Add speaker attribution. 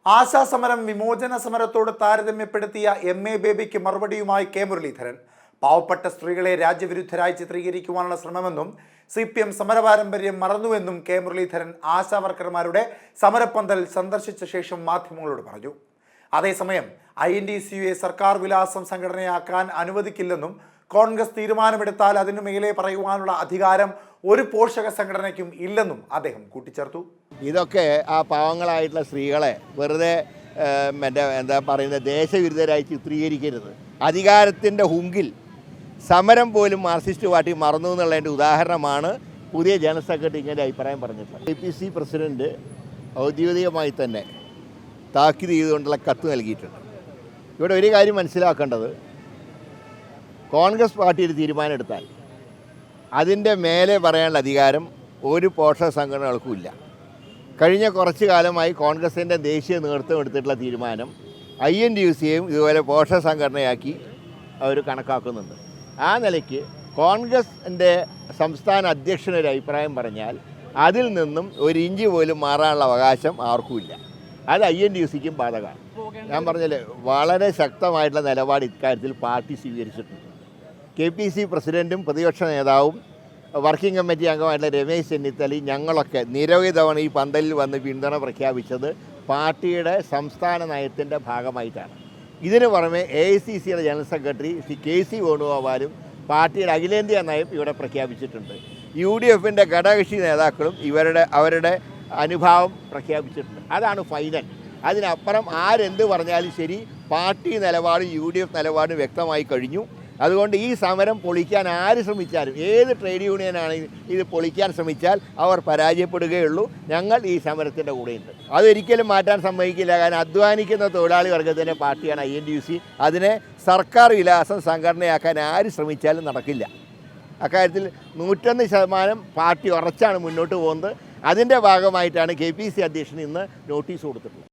Speaker 1: ആശാസമരം വിമോചന സമരത്തോട് താരതമ്യപ്പെടുത്തിയ എം.എ. ബേബിക്ക് മറുപടിയുമായി കെ മുരളീധരൻ. പാവപ്പെട്ട സ്ത്രീകളെ രാജ്യവിരുദ്ധരായി ചിത്രീകരിക്കുവാനുള്ള ശ്രമമെന്നും CPM സമരപാരമ്പര്യം മറന്നുവെന്നും കെ മുരളീധരൻ ആശാവർക്കർമാരുടെ സമരപ്പന്തൽ സന്ദർശിച്ച ശേഷം മാധ്യമങ്ങളോട് പറഞ്ഞു. അതേസമയം INTUC സർക്കാർ വിലാസം സംഘടനയാക്കാൻ അനുവദിക്കില്ലെന്നും കോൺഗ്രസ് തീരുമാനമെടുത്താൽ അതിനു മേലെ പറയുവാനുള്ള അധികാരം ഒരു പോഷക സംഘടനയ്ക്കും ഇല്ലെന്നും അദ്ദേഹം കൂട്ടിച്ചേർത്തു.
Speaker 2: ഇതൊക്കെ ആ പാവങ്ങളായിട്ടുള്ള സ്ത്രീകളെ വെറുതെ എന്താ പറയുന്നത് ദേശവിരുദ്ധരായി ചിത്രീകരിക്കരുത്. അധികാരത്തിൻ്റെ ഹുങ്കിൽ സമരം പോലും മാർക്സിസ്റ്റ് പാർട്ടി മറന്നു എന്നുള്ളതിൻ്റെ ഉദാഹരണമാണ് പുതിയ ജനറൽ സെക്രട്ടറി ഇങ്ങനെ അഭിപ്രായം പറഞ്ഞിട്ടുള്ളത്. APC പ്രസിഡന്റ് ഔദ്യോഗികമായി തന്നെ താക്കീത് ചെയ്തുകൊണ്ടുള്ള കത്ത് നൽകിയിട്ടുണ്ട്. ഇവിടെ ഒരു കാര്യം മനസ്സിലാക്കേണ്ടത്, കോൺഗ്രസ് പാർട്ടി ഒരു തീരുമാനം എടുത്താൽ അതിൻ്റെ മേലെ പറയാനുള്ള അധികാരം ഒരു പോഷക സംഘടനകൾക്കും ഇല്ല. കഴിഞ്ഞ കുറച്ച് കാലമായി കോൺഗ്രസിൻ്റെ ദേശീയ നേതൃത്വം എടുത്തിട്ടുള്ള തീരുമാനം INTUCയെയും ഇതുപോലെ പോഷക സംഘടനയാക്കി അവർ കണക്കാക്കുന്നുണ്ട്. ആ നിലയ്ക്ക് കോൺഗ്രസിൻ്റെ സംസ്ഥാന അധ്യക്ഷനൊരു അഭിപ്രായം പറഞ്ഞാൽ അതിൽ നിന്നും ഒരു ഇഞ്ച് പോലും മാറാനുള്ള അവകാശം ആർക്കുമില്ല. അത് INTUCക്കും ബാധകമാണ്. ഞാൻ പറഞ്ഞാൽ വളരെ ശക്തമായിട്ടുള്ള നിലപാട് ഇക്കാര്യത്തിൽ പാർട്ടി സ്വീകരിച്ചിട്ടുണ്ട്. KPC പ്രസിഡൻറ്റും പ്രതിപക്ഷ നേതാവും വർക്കിംഗ് കമ്മിറ്റി അംഗമായിട്ടുള്ള രമേശ് ചെന്നിത്തലയും ഞങ്ങളൊക്കെ നിരവധി തവണ ഈ പന്തലിൽ വന്ന് പിന്തുണ പ്രഖ്യാപിച്ചത് പാർട്ടിയുടെ സംസ്ഥാന നയത്തിൻ്റെ ഭാഗമായിട്ടാണ്. ഇതിനു പുറമെ AICCയുടെ ജനറൽ സെക്രട്ടറി ശ്രീ KC വേണുഗോപാലും പാർട്ടിയുടെ അഖിലേന്ത്യാ നയം ഇവിടെ പ്രഖ്യാപിച്ചിട്ടുണ്ട്. UDFൻ്റെ ഘടകകക്ഷി നേതാക്കളും അവരുടെ അനുഭാവം പ്രഖ്യാപിച്ചിട്ടുണ്ട്. അതാണ് ഫൈനൽ. അതിനപ്പുറം ആരെന്ത് പറഞ്ഞാലും ശരി, പാർട്ടി നിലപാടും UDF നിലപാടും വ്യക്തമായി കഴിഞ്ഞു. അതുകൊണ്ട് ഈ സമരം പൊളിക്കാൻ ആര് ശ്രമിച്ചാലും, ഏത് ട്രേഡ് യൂണിയനാണ് ഇത് പൊളിക്കാൻ ശ്രമിച്ചാൽ അവർ പരാജയപ്പെടുകയുള്ളൂ. ഞങ്ങൾ ഈ സമരത്തിൻ്റെ കൂടെയുണ്ട്. അതൊരിക്കലും മാറ്റാൻ സമ്മതിക്കില്ല. കാരണം അധ്വാനിക്കുന്ന തൊഴിലാളി വർഗത്തിൻ്റെ പാർട്ടിയാണ് INTUC. അതിനെ സർക്കാർ വിലാസം സംഘടനയാക്കാൻ ആര് ശ്രമിച്ചാലും നടക്കില്ല. അക്കാര്യത്തിൽ 101% പാർട്ടി ഉറച്ചാണ് മുന്നോട്ട് പോകുന്നത്. അതിൻ്റെ ഭാഗമായിട്ടാണ് KPC അധ്യക്ഷൻ ഇന്ന് നോട്ടീസ് കൊടുത്തിട്ടുള്ളത്.